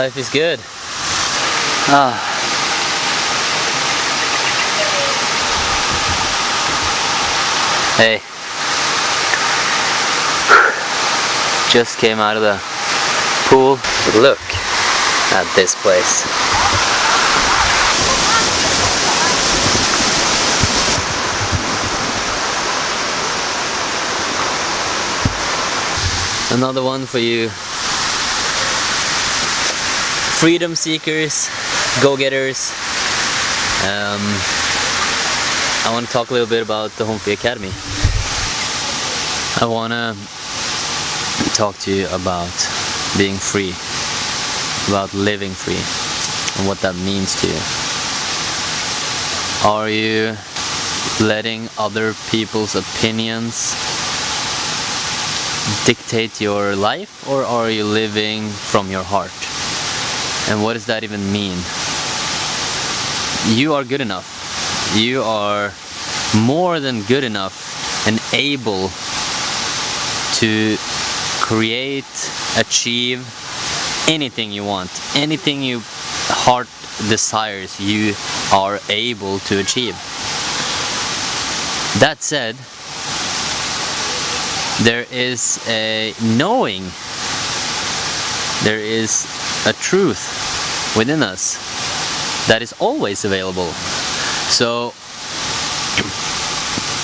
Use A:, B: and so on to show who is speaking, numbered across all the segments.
A: Life is good. Ah. Hey. Just came out of the pool. Look at this place. Another one for you freedom seekers, go-getters. I want to talk a little bit about the Home Free Academy. I want to talk to you about being free, about living free, and what that means to you. Are you letting other people's opinions dictate your life, or are you living from your heart? And what does that even mean? You are good enough. You are more than good enough and able to create, achieve anything you want. Anything your heart desires, you are able to achieve. That said, there is a knowing, there is a truth within us that is always available. So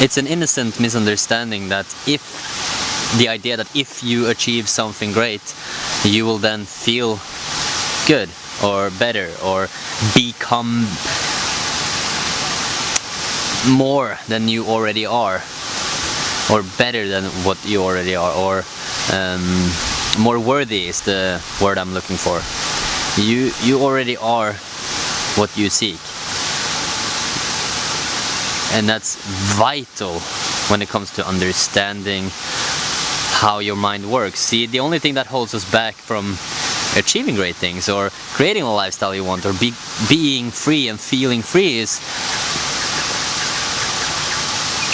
A: it's an innocent misunderstanding that the idea that if you achieve something great, you will then feel good or better or become more than you already are, or better than what you already are, or more worthy is the word I'm looking for. You already are what you seek, and that's vital when it comes to understanding how your mind works. See, the only thing that holds us back from achieving great things or creating a lifestyle you want or being free and feeling free is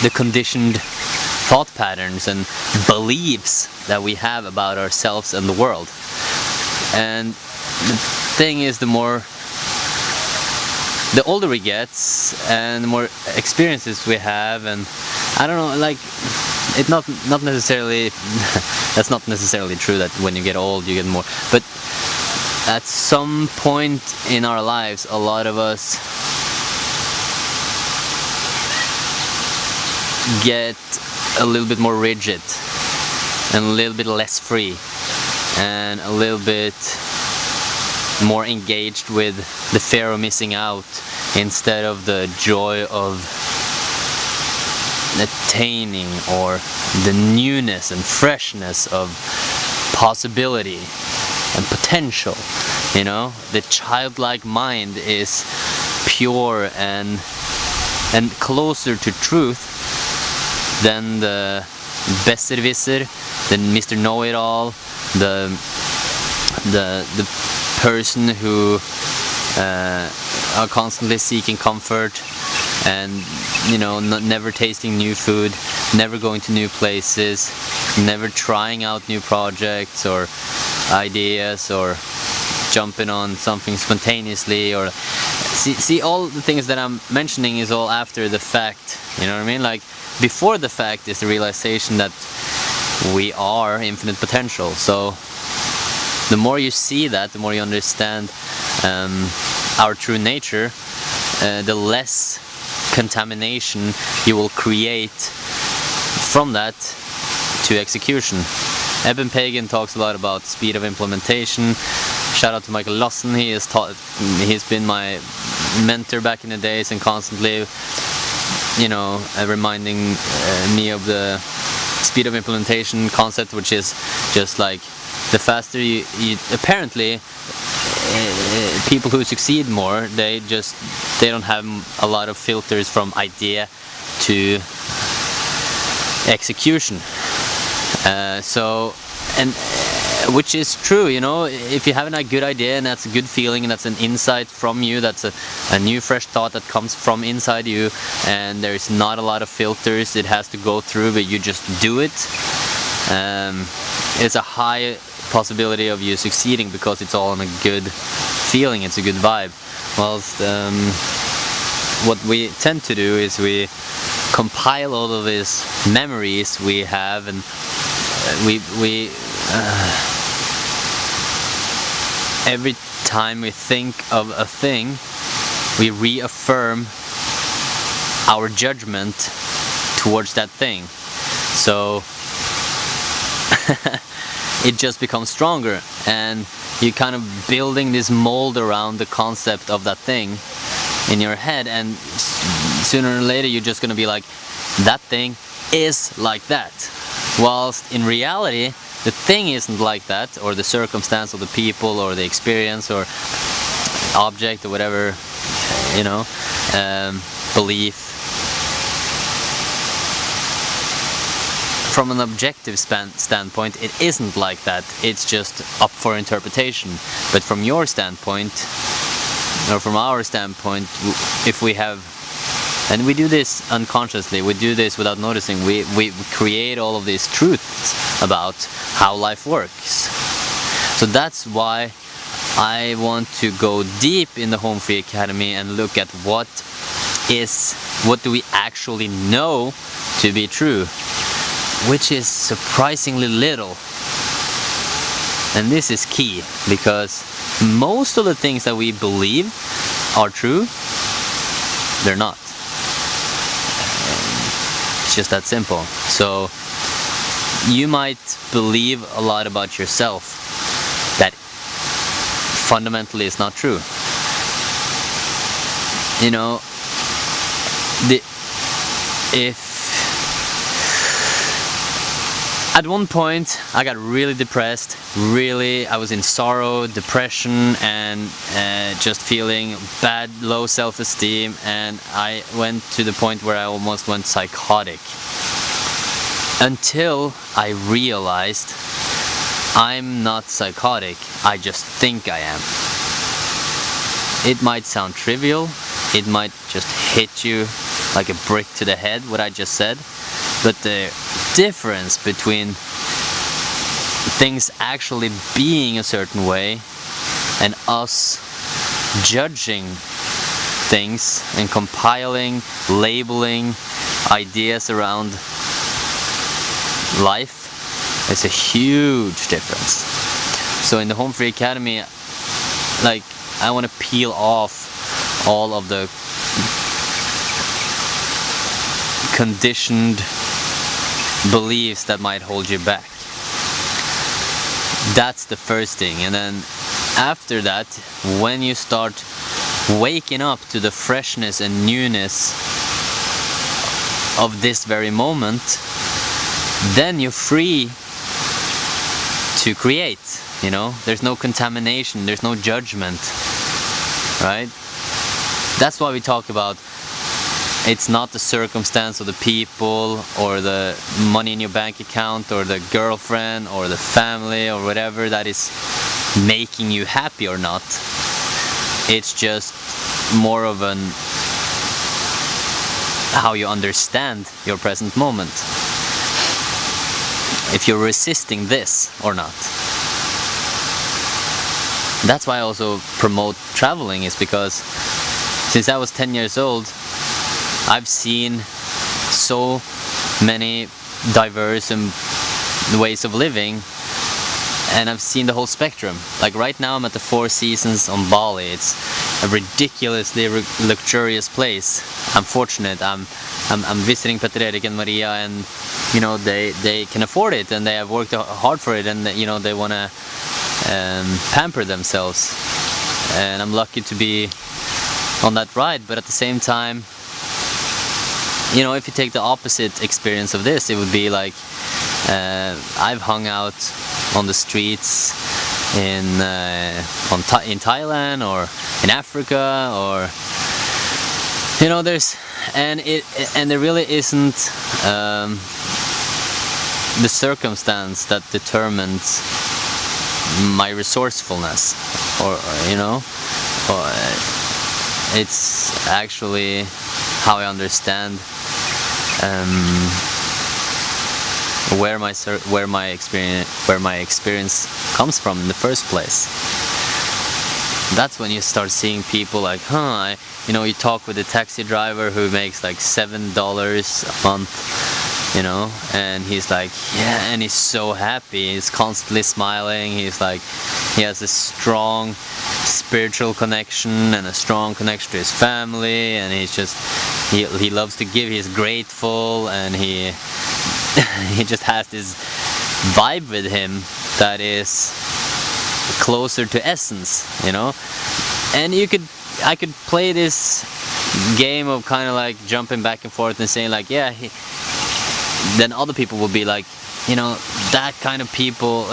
A: the conditioned thought patterns and beliefs that we have about ourselves and the world. And the thing is, the older we get and the more experiences we have, and I don't know, like, it's not necessarily that's not necessarily true that when you get old you get more, but at some point in our lives a lot of us get a little bit more rigid and a little bit less free and a little bit more engaged with the fear of missing out instead of the joy of attaining, or the newness and freshness of possibility and potential. You know, the childlike mind is pure and closer to truth than the besserwisser, the Mr. Know-it-all, the person who are constantly seeking comfort and, you know, never tasting new food, never going to new places, never trying out new projects or ideas, or jumping on something spontaneously, or see all the things that I'm mentioning is all after the fact, you know what I mean? Like, before the fact is the realization that we are infinite potential. So the more you see that, the more you understand our true nature, the less contamination you will create from that to execution. Eben Pagan talks a lot about speed of implementation. Shout out to Michael Lawson. He's been my mentor back in the days and constantly, you know, reminding me of the speed of implementation concept, which is just like the faster you apparently people who succeed more, they don't have a lot of filters from idea to execution. Which is true, you know. If you have a good idea and that's a good feeling and that's an insight from you, that's a new fresh thought that comes from inside you, and there's not a lot of filters it has to go through, but you just do it, it's a high possibility of you succeeding because it's all in a good feeling, it's a good vibe. Whilst what we tend to do is we compile all of these memories we have, and every time we think of a thing, we reaffirm our judgment towards that thing. So it just becomes stronger, and you're kind of building this mold around the concept of that thing in your head, and sooner or later you're just gonna be like, that thing is like that. Whilst in reality, the thing isn't like that, or the circumstance, or the people, or the experience, or object, or whatever, you know, belief. From an objective standpoint, it isn't like that. It's just up for interpretation. But from your standpoint, or from our standpoint, if we have, and we do this unconsciously, we do this without noticing, we create all of these truths about how life works. So that's why I want to go deep in the Home Free Academy and look at what do we actually know to be true, which is surprisingly little. And this is key, because most of the things that we believe are true, they're not. It's just that simple. So you might believe a lot about yourself that fundamentally is not true. You know, at one point I got really depressed, I was in sorrow, depression, and just feeling bad, low self-esteem, and I went to the point where I almost went psychotic. Until I realized I'm not psychotic, I just think I am. It might sound trivial, it might just hit you like a brick to the head, what I just said, but the difference between things actually being a certain way and us judging things and compiling, labeling ideas around life is a huge difference. So in the Home Free Academy, like, I want to peel off all of the conditioned beliefs that might hold you back. That's the first thing. And then after that, when you start waking up to the freshness and newness of this very moment, then you're free to create, you know? There's no contamination, there's no judgment, right? That's why we talk about it's not the circumstance or the people or the money in your bank account or the girlfriend or the family or whatever that is making you happy or not. It's just more of an how you understand your present moment. If you're resisting this or not. That's why I also promote traveling, is because since I was 10 years old, I've seen so many diverse ways of living, and I've seen the whole spectrum. Like right now I'm at the Four Seasons on Bali. It's a ridiculously luxurious place. I'm fortunate. I'm visiting Peter, Erik and Maria, and you know they can afford it, and they have worked hard for it, and you know they want to pamper themselves, and I'm lucky to be on that ride. But at the same time, you know, if you take the opposite experience of this, it would be like I've hung out on the streets in Thailand or in Africa, or you know, there really isn't the circumstance that determines my resourcefulness, or you know, or it's actually how I understand where my experience comes from in the first place. That's when you start seeing people like, you talk with a taxi driver who makes like $7 a month, and he's like, yeah, and he's so happy, he's constantly smiling, he's like, he has a strong spiritual connection and a strong connection to his family, and he loves to give, he's grateful, and he he just has this vibe with him that is closer to essence, and I could play this game of kind of like jumping back and forth and saying like, yeah, then other people will be like, that kind of people,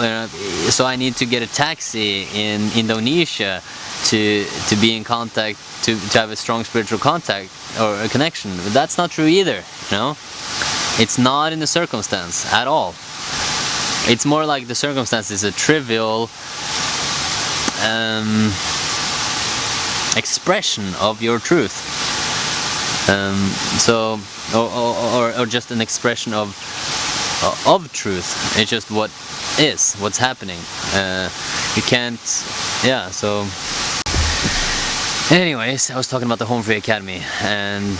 A: so I need to get a taxi in Indonesia to be in contact, to have a strong spiritual contact or a connection. But that's not true either, It's not in the circumstance at all. It's more like the circumstance is a trivial expression of your truth. Or just an expression of truth. It's just what's happening. You can't, so anyways, I was talking about the Home Free Academy, and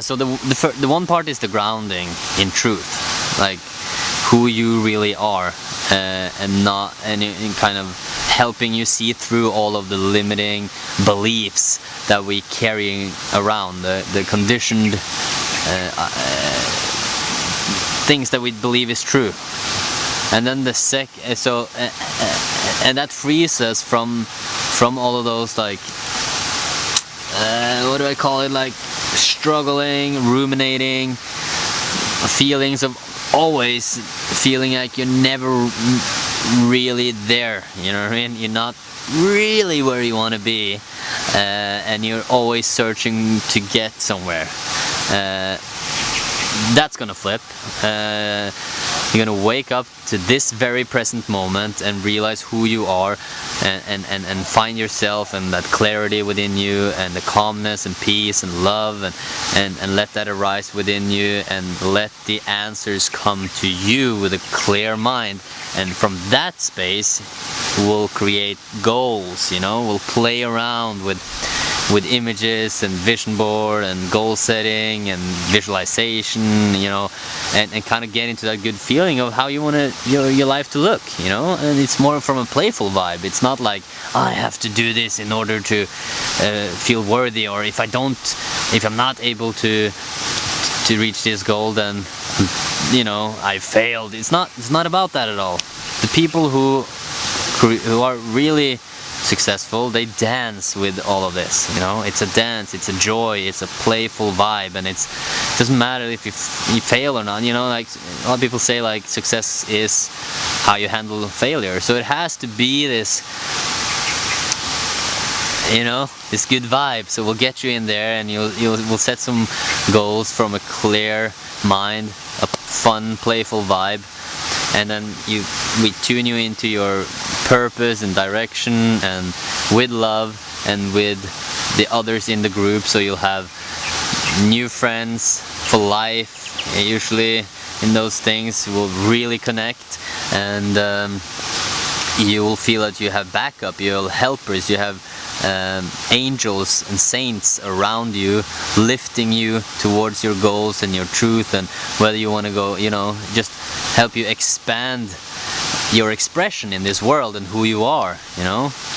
A: so the one part is the grounding in truth, like who you really are, and in kind of helping you see through all of the limiting beliefs that we carry around, the conditioned things that we believe is true. And then and that frees us from all of those, like, what do I call it, like struggling, ruminating feelings of always feeling like you're never really there, you know what I mean? You're not really where you want to be, and you're always searching to get somewhere. That's gonna flip. You're gonna wake up to this very present moment and realize who you are, and find yourself and that clarity within you, and the calmness and peace and love, and let that arise within you, and let the answers come to you with a clear mind. And from that space we'll create goals, we'll play around with images and vision board and goal setting and visualization, and kind of get into that good feeling of how you want your life to look, and it's more from a playful vibe. It's not like, I have to do this in order to feel worthy, or if I'm not able to reach this goal, then I failed. It's not about that at all. The people who are really successful, they dance with all of this, it's a dance, it's a joy, it's a playful vibe, and it doesn't matter if you fail or not, like a lot of people say, like, success is how you handle failure. So it has to be this, this good vibe. So we'll get you in there, and we'll set some goals from a clear mind, a fun, playful vibe, and then we tune you into your purpose and direction, and with love and with the others in the group, so you'll have new friends for life. Usually in those things will really connect, and you will feel that you have backup, you have helpers, you have angels and saints around you, lifting you towards your goals and your truth, and whether you want to go, just help you expand your expression in this world and who you are,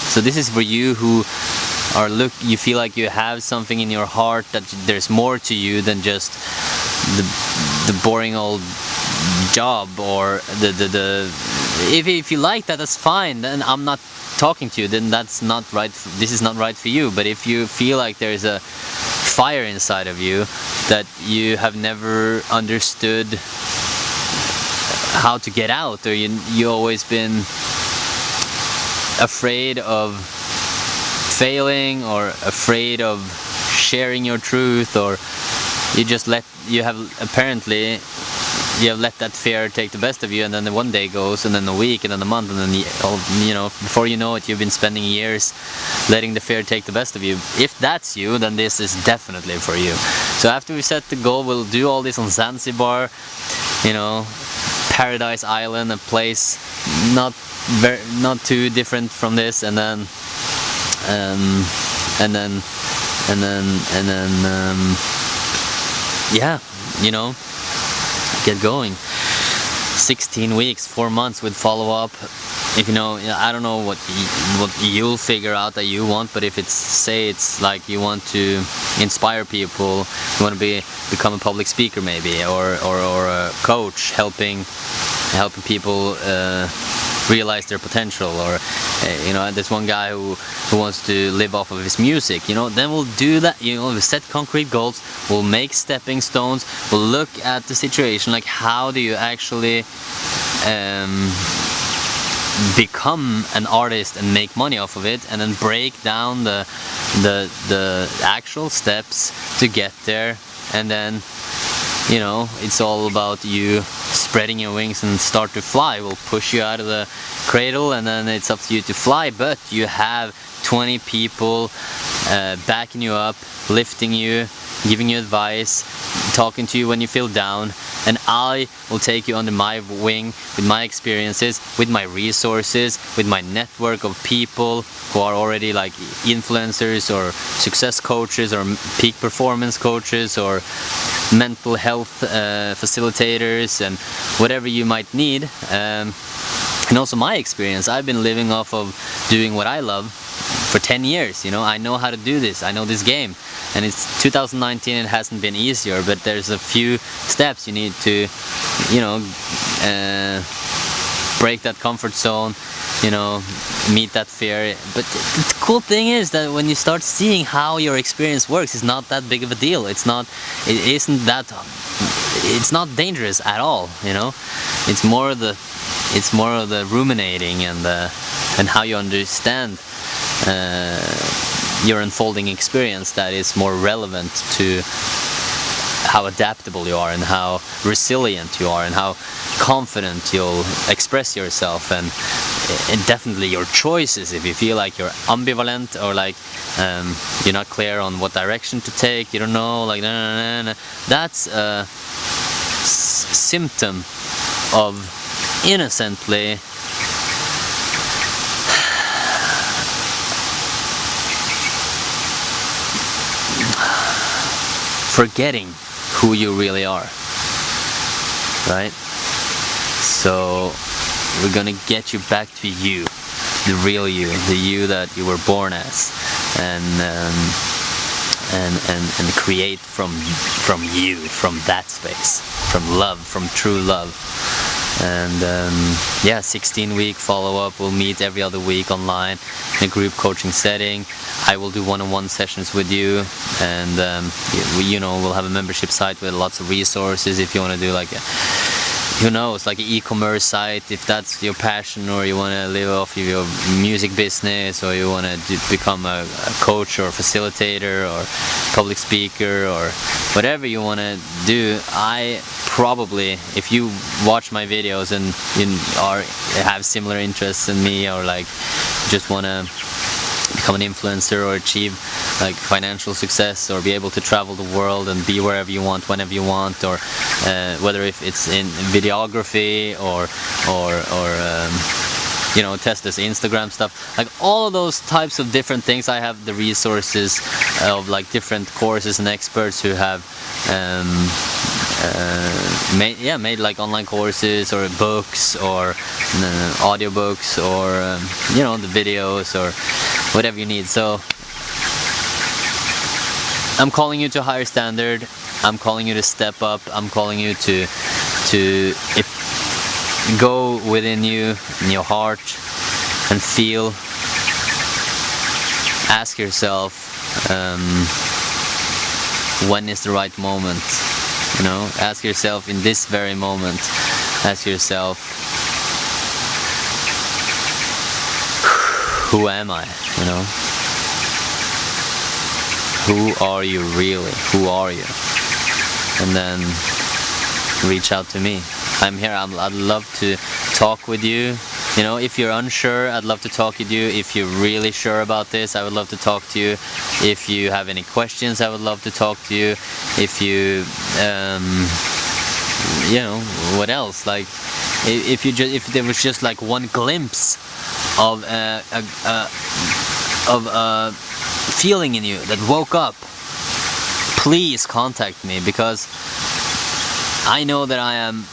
A: So this is for you who you feel like you have something in your heart, that there's more to you than just the boring old job, or if you like that, that's fine, then I'm not talking to you, then that's not right. This is not right for you. But if you feel like there's a fire inside of you that you have never understood how to get out, or you always been afraid of failing, or afraid of sharing your truth, or you have let that fear take the best of you, and then one day goes, and then a week, and then a month, and then before you know it, you've been spending years letting the fear take the best of you. If that's you, then this is definitely for you. So after we set the goal, we'll do all this on Zanzibar, paradise island, a place not too different from this, and then yeah, you know, get going. 16 weeks, 4 months with follow-up. If you know, I don't know what you'll figure out that you want, but if it's like you want to inspire people, you want to become a public speaker maybe, or a coach, helping people realize their potential, or you know, there's one guy who wants to live off of his music, you know, then we'll do that. You know, we'll set concrete goals, we'll make stepping stones, we'll look at the situation, like how do you actually become an artist and make money off of it, and then break down the actual steps to get there. And then, you know, it's all about you spreading your wings and start to fly. We'll push you out of the cradle, and then it's up to you to fly, but you have 20 people backing you up, lifting you, giving you advice, talking to you when you feel down, and I will take you under my wing with my experiences, with my resources, with my network of people who are already like influencers or success coaches or peak performance coaches or mental health facilitators, and whatever you might need. And also my experience. I've been living off of doing what I love for 10 years, you know. I know how to do this, I know this game, and it's 2019. It hasn't been easier, but there's a few steps you need to, you know, break that comfort zone, you know, meet that fear. But the cool thing is that when you start seeing how your experience works, it's not that big of a deal. It's not dangerous at all, you know. It's more of the ruminating and how you understand your unfolding experience that is more relevant to how adaptable you are, and how resilient you are, and how confident you'll express yourself, and definitely your choices. If you feel like you're ambivalent, or like you're not clear on what direction to take, you don't know, like that's a symptom of innocently forgetting who you really are, right? So we're gonna get you back to you, the real you, the you that you were born as, and create from you, from that space, from love, from true love. And yeah, 16-week follow-up. We'll meet every other week online in a group coaching setting. I will do one-on-one sessions with you, and you know, we'll have a membership site with lots of resources if you want to do like a, who knows, like an e-commerce site, if that's your passion, or you want to live off of your music business, or you want to become a coach or facilitator or public speaker, or whatever you want to do. I probably, if you watch my videos and you have similar interests in me, or like just want to become an influencer or achieve like financial success, or be able to travel the world and be wherever you want, whenever you want, or whether if it's in videography or you know, test this Instagram stuff, like all of those types of different things. I have the resources of like different courses and experts who have made like online courses or books or audiobooks, or you know, the videos or whatever you need. So I'm calling you to a higher standard. I'm calling you to step up. I'm calling you to go within you, in your heart, and feel. Ask yourself, when is the right moment? You know, ask yourself in this very moment. Ask yourself, who am I? You know, who are you really? Who are you? And then reach out to me. I'm here. I'd love to talk with you. You know, if you're unsure, I'd love to talk with you. If you're really sure about this, I would love to talk to you. If you have any questions, I would love to talk to you. If you, you know, what else? Like, if there was just like one glimpse of a feeling in you that woke up, please contact me, because I know that I am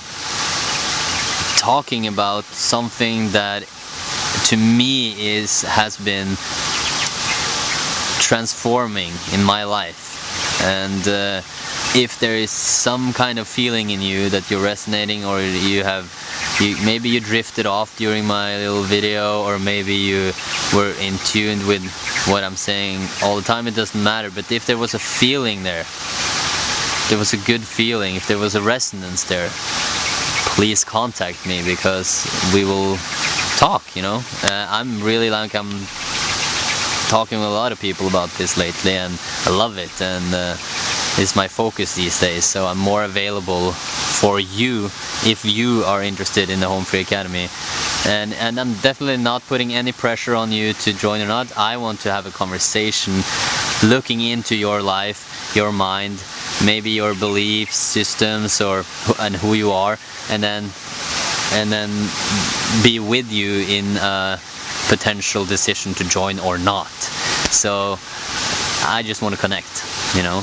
A: talking about something that to me has been transforming in my life. And if there is some kind of feeling in you that you're resonating, or maybe you drifted off during my little video, or maybe you were in tune with what I'm saying all the time, it doesn't matter. But if there was a feeling there was a good feeling, if there was a resonance there, please contact me, because we will talk, you know. I'm talking with a lot of people about this lately, and I love it, and it's my focus these days. So I'm more available for you if you are interested in the Home Free Academy. And I'm definitely not putting any pressure on you to join or not. I want to have a conversation looking into your life, your mind, maybe your belief systems, and who you are, and then be with you in a potential decision to join or not. So I just want to connect, you know,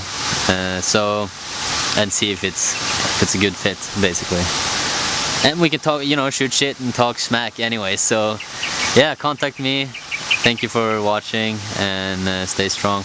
A: and see if it's a good fit, basically. And we can talk, you know, shoot shit and talk smack anyway. So yeah, contact me. Thank you for watching, and stay strong.